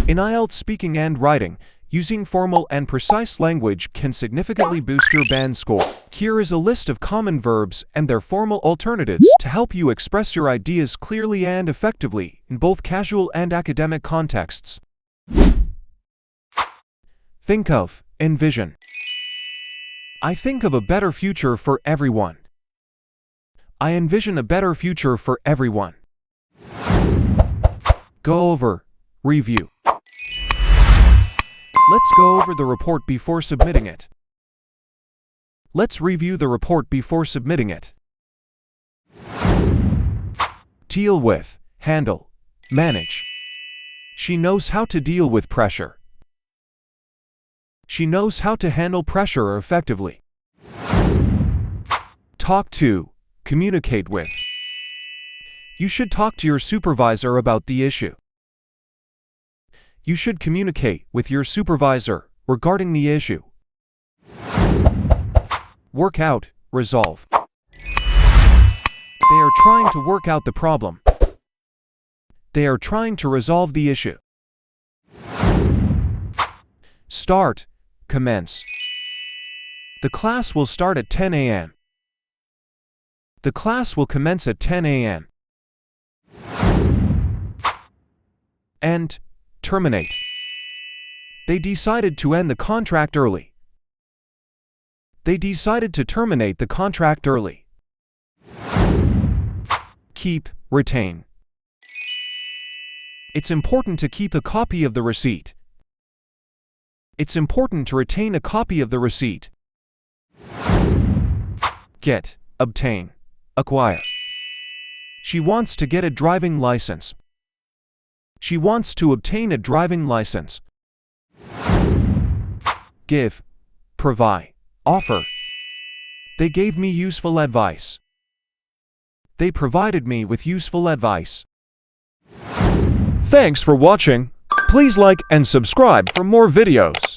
In IELTS speaking and writing, using formal and precise language can significantly boost your band score. Here is a list of common verbs and their formal alternatives to help you express your ideas clearly and effectively in both casual and academic contexts. Think of, envision. I think of a better future for everyone. I envision a better future for everyone. Go over, review. Let's go over the report before submitting it. Let's review the report before submitting it. Deal with, handle, manage. She knows how to deal with pressure. She knows how to handle pressure effectively. Talk to, communicate with. You should talk to your supervisor about the issue. You should communicate with your supervisor regarding the issue. Work out, resolve. They are trying to work out the problem. They are trying to resolve the issue. Start, commence. The class will start at 10 a.m. The class will commence at 10 a.m. End, terminate. They decided to end the contract early. They decided to terminate the contract early. Keep, retain. It's important to keep a copy of the receipt. It's important to retain a copy of the receipt. Get, obtain, acquire. She wants to get a driving license. She wants to obtain a driving license. Give, provide, offer. They gave me useful advice. They provided me with useful advice. Thanks for watching. Please like and subscribe for more videos.